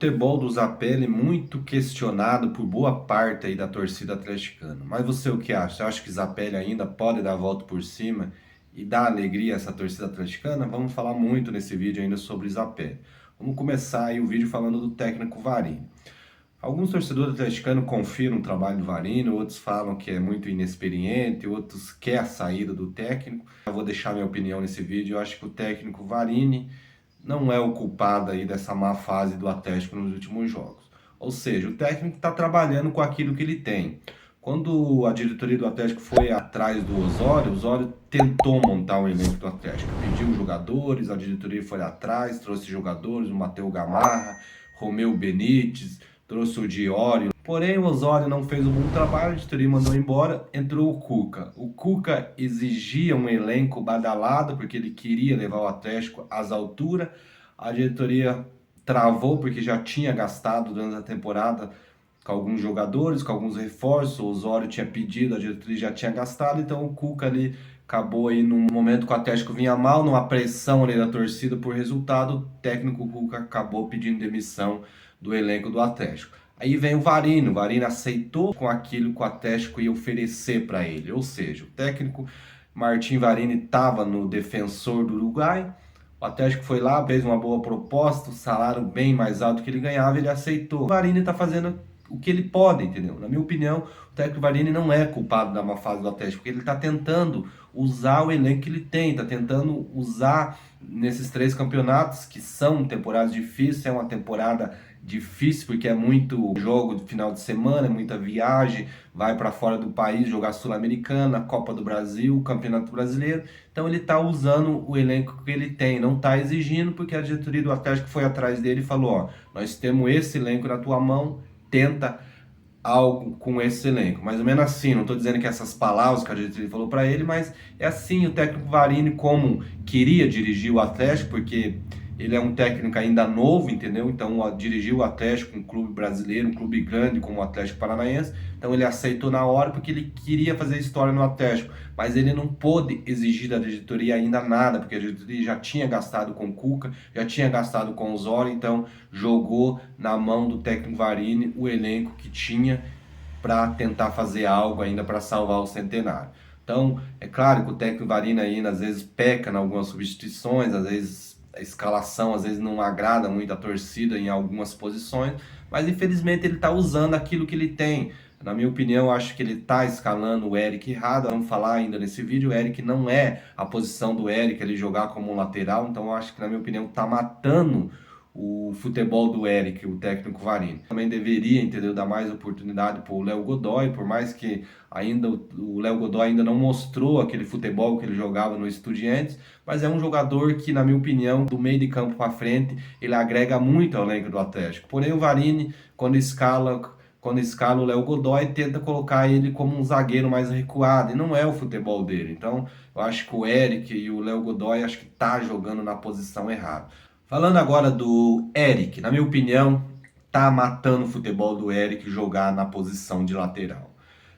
Futebol do Zapelli muito questionado por boa parte aí da torcida atleticana. Mas você o que acha? Você acha que Zapelli ainda pode dar a volta por cima e dar alegria a essa torcida atleticana? Vamos falar muito nesse vídeo ainda sobre Zapelli. Vamos começar aí o vídeo falando do técnico Varini. Alguns torcedores atleticanos confiam no trabalho do Varini, outros falam que é muito inexperiente, outros querem a saída do técnico. Eu vou deixar minha opinião nesse vídeo. Eu acho que o técnico Varini não é o culpado aí dessa má fase do Atlético nos últimos jogos. Ou seja, o técnico está trabalhando com aquilo que ele tem. Quando a diretoria do Atlético foi atrás do Osório, o Osório tentou montar um elenco do Atlético. Pediu jogadores, a diretoria foi atrás, trouxe jogadores, o Matheus Gamarra, Romeu Benítez, trouxe o Diório. Porém, o Osório não fez um bom trabalho, a diretoria mandou embora, entrou o Cuca. O Cuca exigia um elenco badalado, porque ele queria levar o Atlético às alturas. A diretoria travou, porque já tinha gastado durante a temporada com alguns jogadores, com alguns reforços. O Osório tinha pedido, a diretoria já tinha gastado, então o Cuca ali acabou aí num momento que o Atlético vinha mal, numa pressão ali da torcida por resultado, o técnico Cuca acabou pedindo demissão do elenco do Atlético. Aí vem o Varini aceitou com aquilo que o Atlético ia oferecer para ele, ou seja, o técnico Martim Varini estava no Defensor do Uruguai, o Atlético foi lá, fez uma boa proposta, um salário bem mais alto que ele ganhava, ele aceitou. O Varini está fazendo o que ele pode, entendeu? Na minha opinião, o técnico Varini não é culpado da má fase do Atlético, porque ele está tentando usar o elenco que ele tem, está tentando usar nesses 3 campeonatos, que são temporadas difíceis, é uma temporada difícil porque é muito jogo de final de semana, é muita viagem, vai para fora do país jogar Sul-Americana, Copa do Brasil, Campeonato Brasileiro. Então ele está usando o elenco que ele tem, não está exigindo, porque a diretoria do Atlético foi atrás dele e falou: ó, nós temos esse elenco na tua mão, tenta algo com esse elenco. Mais ou menos assim, não estou dizendo que essas palavras que a diretoria falou para ele, mas é assim. O técnico Varini, como queria dirigir o Atlético, porque ele é um técnico ainda novo, entendeu? Então, dirigiu o Atlético, um clube brasileiro, um clube grande como o Atlético Paranaense. Então, ele aceitou na hora porque ele queria fazer história no Atlético. Mas ele não pôde exigir da diretoria ainda nada, porque a diretoria já tinha gastado com o Cuca, já tinha gastado com o Osório. Então, jogou na mão do técnico Varini o elenco que tinha para tentar fazer algo ainda para salvar o Centenário. Então, é claro que o técnico Varini ainda às vezes peca em algumas substituições, às vezes a escalação às vezes não agrada muito a torcida em algumas posições, mas infelizmente ele está usando aquilo que ele tem. Na minha opinião, eu acho que ele está escalando o Eric errado. Vamos falar ainda nesse vídeo, o Eric não é a posição do Eric, ele jogar como um lateral, então eu acho que, na minha opinião, está matando o futebol do Eric, o técnico Varini. Também deveria, entendeu, dar mais oportunidade para o Léo Godoy, por mais que ainda o Léo Godoy ainda não mostrou aquele futebol que ele jogava no Estudiantes, mas é um jogador que, na minha opinião, do meio de campo para frente, ele agrega muito ao elenco do Atlético. Porém, o Varini, quando escala o Léo Godoy, tenta colocar ele como um zagueiro mais recuado, e não é o futebol dele. Então, eu acho que o Eric e o Léo Godoy acho que tá jogando na posição errada. Falando agora do Eric, na minha opinião, tá matando o futebol do Eric jogar na posição de lateral.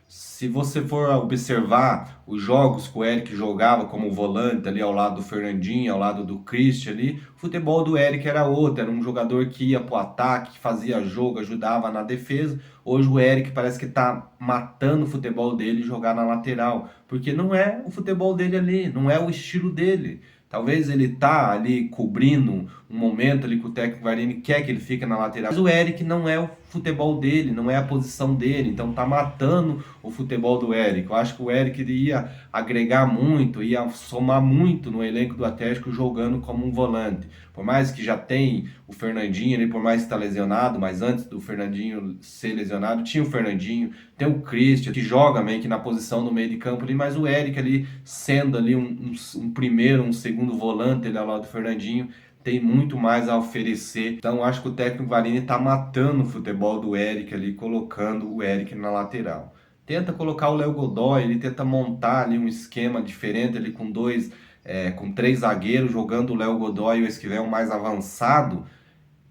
Se você for observar os jogos que o Eric jogava como volante ali ao lado do Fernandinho, ao lado do Christian ali, o futebol do Eric era outro, era um jogador que ia pro ataque, que fazia jogo, ajudava na defesa. Hoje o Eric parece que tá matando o futebol dele jogar na lateral, porque não é o futebol dele ali, não é o estilo dele. Talvez ele tá ali cobrindo um momento ali que o técnico Varini quer que ele fique na lateral. Mas o Eric não é o futebol dele, não é a posição dele. Então tá matando o futebol do Eric. Eu acho que o Eric ia agregar muito, ia somar muito no elenco do Atlético jogando como um volante. Por mais que já tem o Fernandinho ali, por mais que está lesionado, mas antes do Fernandinho ser lesionado, tinha o Fernandinho, tem o Christian, que joga meio que na posição no meio de campo ali, mas o Eric ali, sendo ali um primeiro, um segundo volante ali ao lado do Fernandinho, tem muito mais a oferecer. Então acho que o técnico Varini está matando o futebol do Eric ali, colocando o Eric na lateral. Tenta colocar o Léo Godoy, ele tenta montar ali um esquema diferente ali com 3 zagueiros, jogando o Léo Godoy e o Esquivel mais avançado,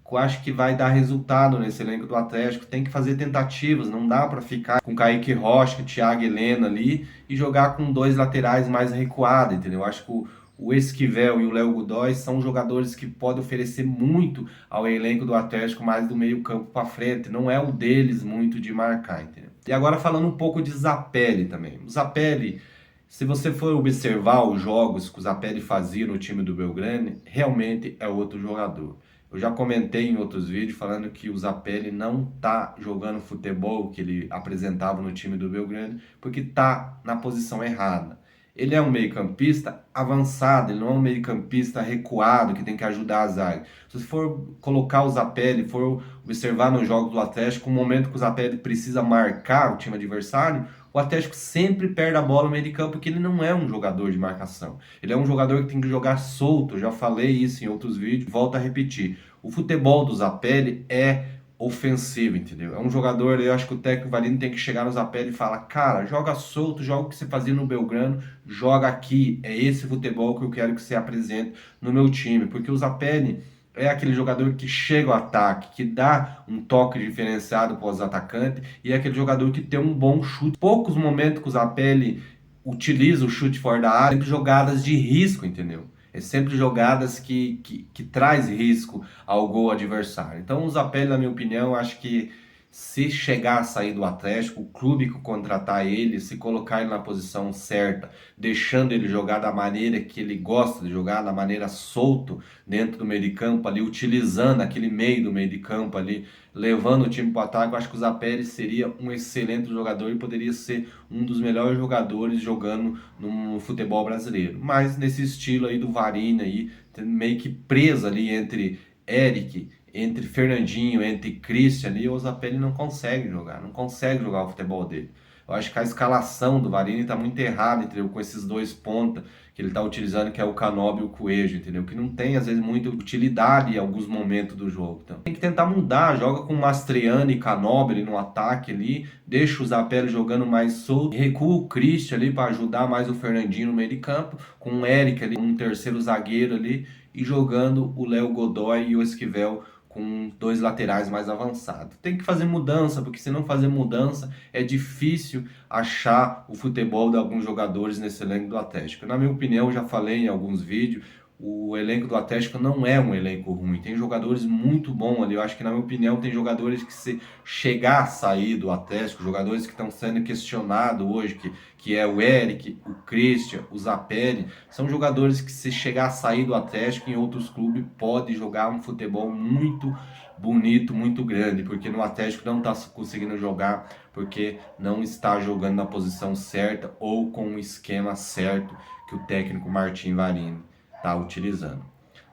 que eu acho que vai dar resultado nesse elenco do Atlético. Tem que fazer tentativas, não dá para ficar com Kaique Rocha, Thiago Helena ali e jogar com 2 laterais mais recuados, entendeu? Eu acho que o Esquivel e o Léo Godoy são jogadores que podem oferecer muito ao elenco do Atlético, mais do meio campo para frente. Não é o deles muito de marcar, entendeu? E agora falando um pouco de Zapelli também. O Zapelli, se você for observar os jogos que o Zapelli fazia no time do Belgrano, realmente é outro jogador. Eu já comentei em outros vídeos falando que o Zapelli não tá jogando futebol que ele apresentava no time do Belgrano, porque tá na posição errada. Ele é um meio-campista avançado, ele não é um meio-campista recuado que tem que ajudar a zaga. Se você for colocar o Zapelli, for observar nos jogos do Atlético, o momento que o Zapelli precisa marcar o time adversário, o Atlético sempre perde a bola no meio de campo porque ele não é um jogador de marcação. Ele é um jogador que tem que jogar solto. Eu já falei isso em outros vídeos, volto a repetir. O futebol do Zapelli é ofensivo, entendeu? É um jogador, eu acho que o técnico Varini tem que chegar no Zapelli e falar: cara, joga solto, joga o que você fazia no Belgrano, joga aqui. É esse futebol que eu quero que você apresente no meu time. Porque o Zapelli é aquele jogador que chega ao ataque, que dá um toque diferenciado para os atacantes, e é aquele jogador que tem um bom chute. Poucos momentos que o Zapelli utiliza o chute fora da área, sempre jogadas de risco, entendeu? É sempre jogadas que traz risco ao gol adversário. Então o Zapelli, na minha opinião, acho que se chegar a sair do Atlético, o clube que contratar ele, se colocar ele na posição certa, deixando ele jogar da maneira que ele gosta de jogar, da maneira solto dentro do meio de campo ali, utilizando aquele meio do meio de campo ali, levando o time para o ataque, eu acho que o Zapelli seria um excelente jogador e poderia ser um dos melhores jogadores jogando no futebol brasileiro. Mas nesse estilo aí do Varini aí, meio que preso ali entre Eric, entre Fernandinho, entre Christian ali, o Zapelli não consegue jogar o futebol dele. Eu acho que a escalação do Varini está muito errada, entendeu? Com esses dois pontas que ele está utilizando, que é o Canóbio e o Coelho, entendeu? Que não tem, às vezes, muita utilidade em alguns momentos do jogo. Então, tem que tentar mudar, joga com Mastriani e Canóbio no ataque ali, deixa o Zapelli jogando mais solto, recua o Christian ali para ajudar mais o Fernandinho no meio de campo, com o Eric ali, um terceiro zagueiro ali, e jogando o Léo Godoy e o Esquivel com dois laterais mais avançados. Tem que fazer mudança, porque se não fazer mudança, é difícil achar o futebol de alguns jogadores nesse elenco do Atlético. Na minha opinião, já falei em alguns vídeos, o elenco do Atlético não é um elenco ruim. Tem jogadores muito bons ali. Eu acho que, na minha opinião, tem jogadores que, se chegar a sair do Atlético, jogadores que estão sendo questionados hoje, que é o Eric, o Christian, o Zapelli, são jogadores que, se chegar a sair do Atlético, em outros clubes, pode jogar um futebol muito bonito, muito grande, porque no Atlético não está conseguindo jogar, porque não está jogando na posição certa ou com o esquema certo que o técnico Martim Varini está utilizando.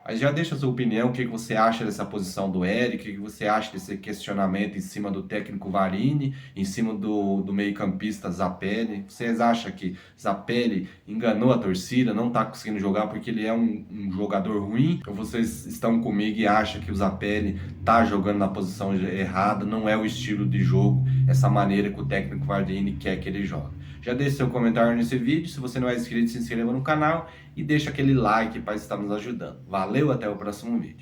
Mas já deixa a sua opinião, o que você acha dessa posição do Eric, o que você acha desse questionamento em cima do técnico Varini, em cima do meio-campista Zapelli. Vocês acham que Zapelli enganou a torcida, não está conseguindo jogar porque ele é um jogador ruim? Ou vocês estão comigo e acham que o Zapelli está jogando na posição errada, não é o estilo de jogo, essa maneira que o técnico Varini quer que ele jogue? Já deixe seu comentário nesse vídeo, se você não é inscrito, se inscreva no canal e deixa aquele like para estar nos ajudando. Valeu, até o próximo vídeo.